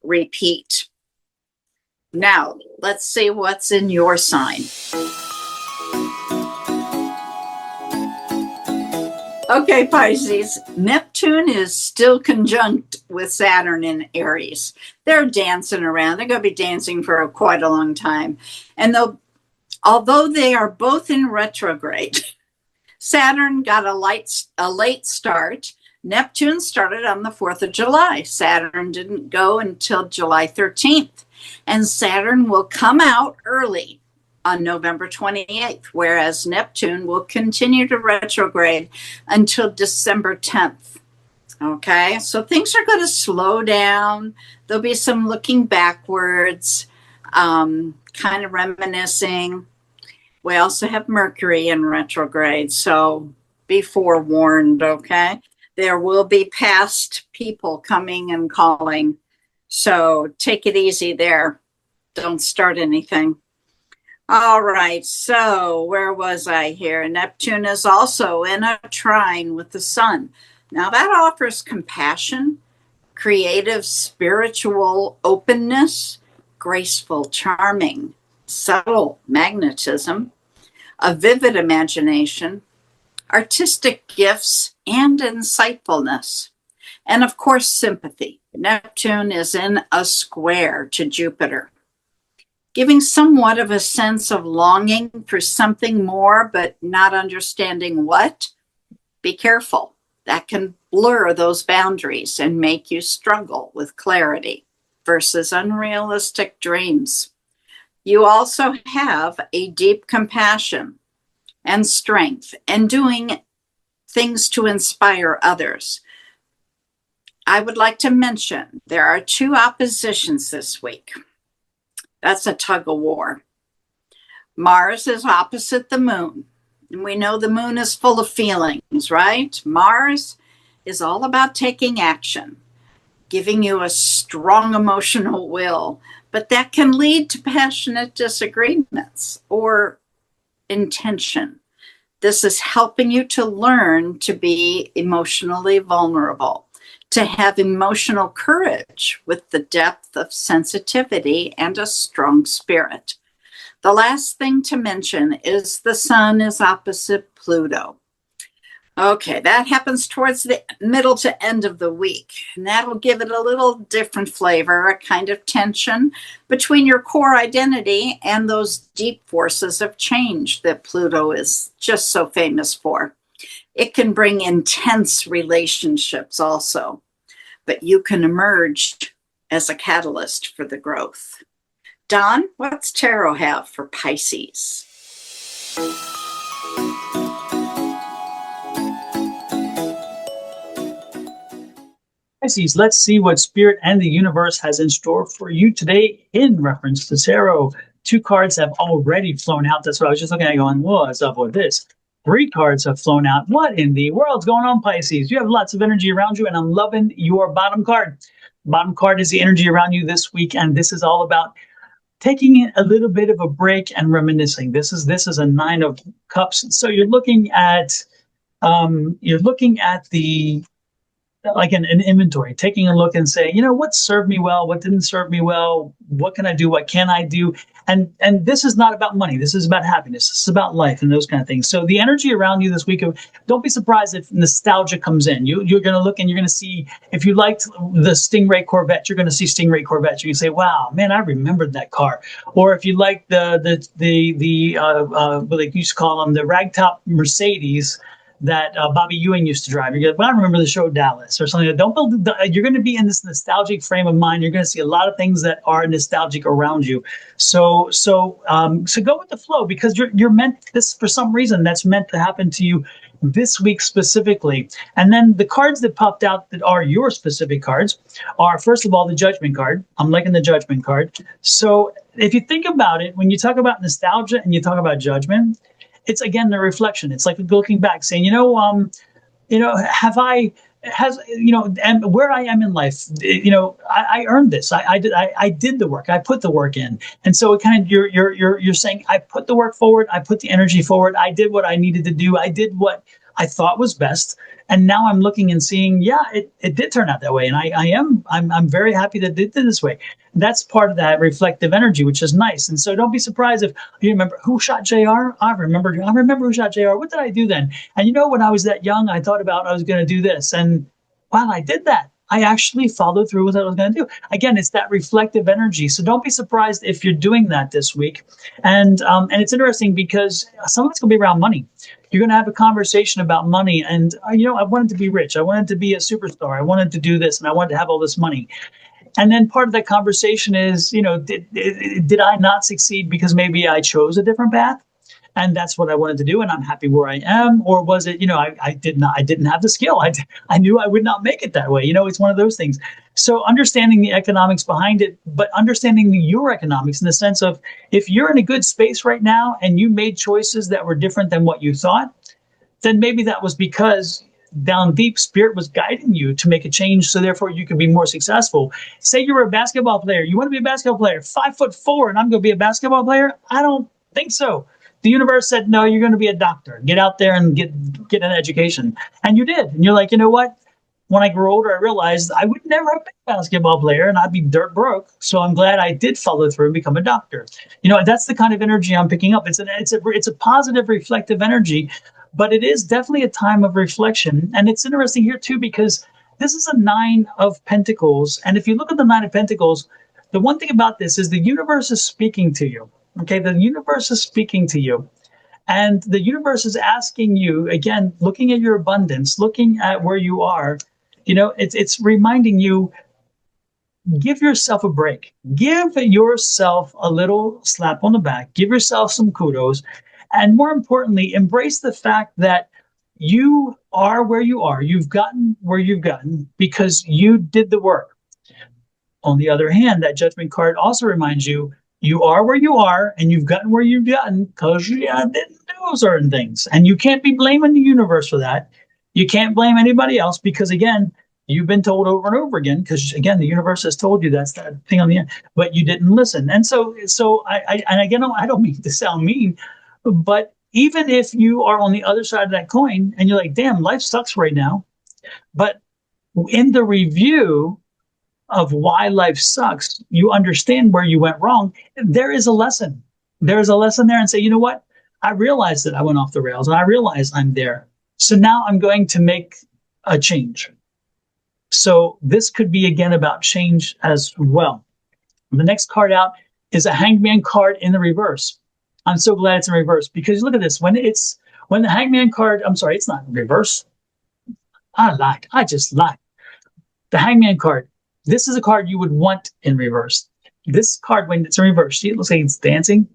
repeat. Now, let's see what's in your sign. Okay, Pisces, Neptune is still conjunct with Saturn in Aries. They're dancing around. They're going to be dancing for quite a long time. And although they are both in retrograde, Saturn got a late start. Neptune started on the 4th of July. Saturn didn't go until July 13th. And Saturn will come out early on November 28th, whereas Neptune will continue to retrograde until December 10th. Okay, so things are going to slow down. There'll be some looking backwards, kind of reminiscing. We also have Mercury in retrograde, so be forewarned, okay? There will be past people coming and calling, so take it easy there. Don't start anything. All right, so where was I here? Neptune is also in a trine with the sun. Now that offers compassion, creative, spiritual openness, graceful, charming, subtle magnetism, a vivid imagination, artistic gifts, and insightfulness. And of course, sympathy. Neptune is in a square to Jupiter, giving somewhat of a sense of longing for something more, but not understanding what. Be careful. That can blur those boundaries and make you struggle with clarity versus unrealistic dreams. You also have a deep compassion and strength and doing things to inspire others. I would like to mention there are 2 oppositions this week. That's a tug of war. Mars is opposite the moon. And we know the moon is full of feelings, right? Mars is all about taking action, giving you a strong emotional will, but that can lead to passionate disagreements or intention. This is helping you to learn to be emotionally vulnerable, to have emotional courage with the depth of sensitivity and a strong spirit. The last thing to mention is the sun is opposite Pluto. Okay, that happens towards the middle to end of the week, and that'll give it a little different flavor, a kind of tension between your core identity and those deep forces of change that Pluto is just so famous for. It can bring intense relationships also, but you can emerge as a catalyst for the growth. Don, what's tarot have for Pisces? Pisces, let's see what Spirit and the universe has in store for you today in reference to tarot. 2 cards have already flown out. That's what I was just looking at going, what's up with this? 3 cards have flown out. What in the world's going on, Pisces? You have lots of energy around you, and I'm loving your bottom card. Bottom card is the energy around you this week, and this is all about taking a little bit of a break and reminiscing. This is a 9 of Cups. So you're looking at the like an inventory, taking a look and saying, what served me well, what didn't serve me well, what can I do, what can I do? And this is not about money. This is about happiness. This is about life and those kind of things. So the energy around you this week, don't be surprised if nostalgia comes in. You're going to look and you're going to see, if you liked the Stingray Corvette, you're going to see Stingray Corvette. You can say, wow, man, I remembered that car. Or if you like what they used to call them, the ragtop Mercedes that Bobby Ewing used to drive. You're like, well, I remember the show Dallas or something. You're going to be in this nostalgic frame of mind. You're going to see a lot of things that are nostalgic around you. So go with the flow, because you're meant this for some reason. That's meant to happen to you this week specifically. And then the cards that popped out that are your specific cards are, first of all, the Judgment card. I'm liking the Judgment card. So if you think about it, when you talk about nostalgia and you talk about judgment, it's again the reflection. It's like looking back, saying, and where I am in life, I earned this. I did the work. I put the work in, and so it kind of you're saying, I put the work forward. I put the energy forward. I did what I needed to do. I did what I thought was best, And now I'm looking and seeing, yeah, it did turn out that way. And I'm very happy that it did this way. That's part of that reflective energy, which is nice. And so don't be surprised if you remember who shot JR. I remember who shot JR. What did I do then? And when I was that young, I thought about I was going to do this. And wow, I did that. I actually followed through with what I was going to do. Again, it's that reflective energy. So don't be surprised if you're doing that this week. And it's interesting because some of it's going to be around money. You're going to have a conversation about money. And, I wanted to be rich. I wanted to be a superstar. I wanted to do this and I wanted to have all this money. And then part of that conversation is, did I not succeed because maybe I chose a different path? And that's what I wanted to do, and I'm happy where I am. Or was it, I didn't have the skill. I knew I would not make it that way. It's one of those things. So understanding the economics behind it, but understanding your economics in the sense of if you're in a good space right now and you made choices that were different than what you thought, then maybe that was because down deep, spirit was guiding you to make a change, so therefore you could be more successful. Say you were a basketball player. You want to be a basketball player, 5'4", and I'm going to be a basketball player? I don't think so. The universe said, no, you're going to be a doctor. Get out there and get an education. And you did. And you're like, you know what? When I grew older, I realized I would never have been a basketball player and I'd be dirt broke. So I'm glad I did follow through and become a doctor. That's the kind of energy I'm picking up. It's a positive, reflective energy, but it is definitely a time of reflection. And it's interesting here too, because this is a 9 of Pentacles. And if you look at the 9 of Pentacles, the one thing about this is the universe is speaking to you. Okay, the universe is speaking to you. And the universe is asking you, again, looking at your abundance, looking at where you are, it's reminding you, give yourself a break. Give yourself a little slap on the back. Give yourself some kudos. And more importantly, embrace the fact that you are where you are. You've gotten where you've gotten because you did the work. On the other hand, that Judgment card also reminds you, you are where you are, and you've gotten where you've gotten because you didn't do certain things. And you can't be blaming the universe for that. You can't blame anybody else because, again, you've been told over and over again, because, again, the universe has told you that's that thing on the end, but you didn't listen. And so I don't mean to sound mean, but even if you are on the other side of that coin and you're like, damn, life sucks right now. But in the review of why life sucks, you understand where you went wrong. There is a lesson. There's a lesson there, and say, you know what? I realized that I went off the rails and I realize I'm there. So now I'm going to make a change. So this could be again about change as well. The next card out is a Hangman card in the reverse. I'm so glad it's in reverse because look at this. When the Hangman card, I'm sorry, it's not in reverse. I just lied. The Hangman card. This is a card you would want in reverse. This card, when it's in reverse, see, it looks like it's dancing.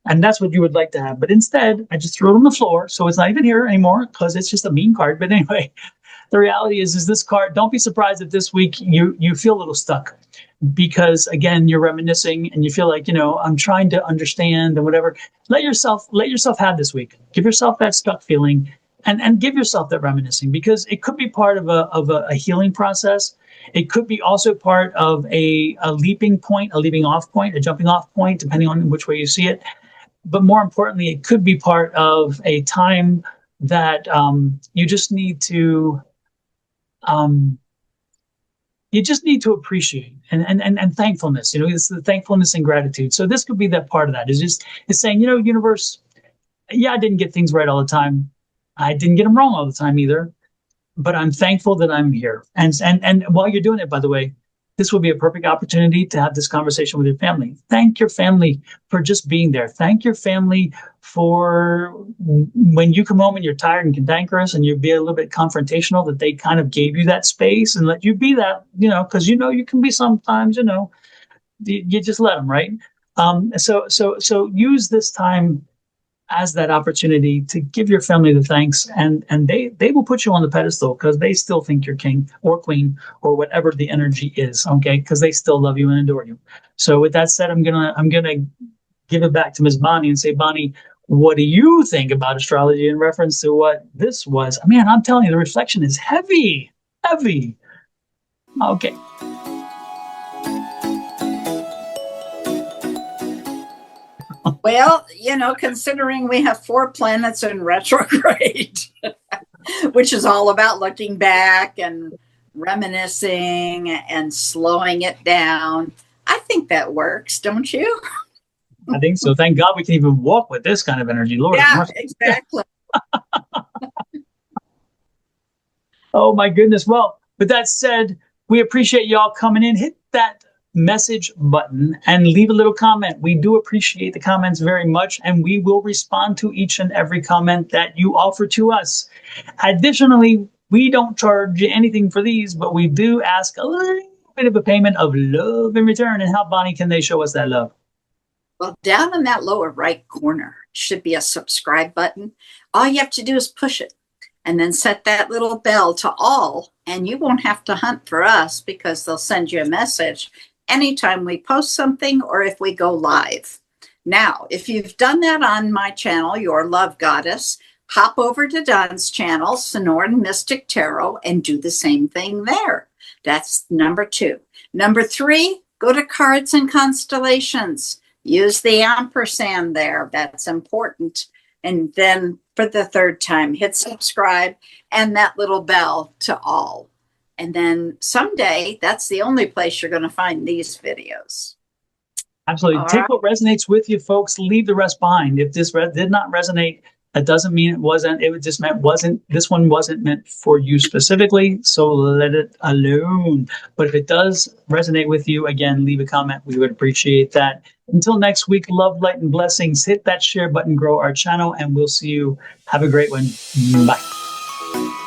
And that's what you would like to have. But instead, I just threw it on the floor. So it's not even here anymore because it's just a mean card. But anyway, the reality is this card, don't be surprised if this week you feel a little stuck. Because, again, you're reminiscing and you feel like, I'm trying to understand and whatever. Let yourself have this week. Give yourself that stuck feeling and give yourself that reminiscing, because it could be part of a healing process. It could be also part of a leaping point, a leaping off point, a jumping off point, depending on which way you see it. But more importantly, it could be part of a time that you just need to appreciate and thankfulness. It's the thankfulness and gratitude. So this could be that part of that. It's saying, universe, yeah, I didn't get things right all the time. I didn't get them wrong all the time either. But I'm thankful that I'm here. And while you're doing it, by the way, this would be a perfect opportunity to have this conversation with your family. Thank your family for just being there. Thank your family for when you come home and you're tired and cantankerous and you'd be a little bit confrontational, that they kind of gave you that space and let you be that, because you can be sometimes, you just let them, right? So use this time as that opportunity to give your family the thanks, and they will put you on the pedestal because they still think you're king or queen or whatever the energy is, okay? Because they still love you and adore you. So with that said, I'm gonna give it back to Ms. Bonnie and say, Bonnie, what do you think about astrology in reference to what this was? Man, I'm telling you, the reflection is heavy. Okay. Well, considering we have 4 planets in retrograde, which is all about looking back and reminiscing and slowing it down. I think that works, don't you? I think so. Thank God we can even walk with this kind of energy. Lord have Yeah, mercy. exactly. Oh my goodness. Well, with that said, we appreciate y'all coming in. Hit that message button and leave a little comment. We do appreciate the comments very much, and we will respond to each and every comment that you offer to us. Additionally, we don't charge you anything for these, but we do ask a little bit of a payment of love in return. And how, Bonnie, can they show us that love? Well, down in that lower right corner should be a subscribe button. All you have to do is push it and then set that little bell to all, and you won't have to hunt for us because they'll send you a message anytime we post something or if we go live. Now, if you've done that on my channel, Your Love Goddess, hop over to Don's channel, Sonoran Mystic Tarot, and do the same thing there. That's number 2. Number 3, go to Cards and Constellations. Use the ampersand there. That's important. And then for the 3rd time, hit subscribe and that little bell to all. And then someday, that's the only place you're going to find these videos. Absolutely. All Take right. what resonates with you, folks. Leave the rest behind. If this did not resonate, that doesn't mean it wasn't. It just meant this one wasn't meant for you specifically. So let it alone. But if it does resonate with you, again, leave a comment. We would appreciate that. Until next week, love, light, and blessings. Hit that share button, grow our channel, and we'll see you. Have a great one. Bye.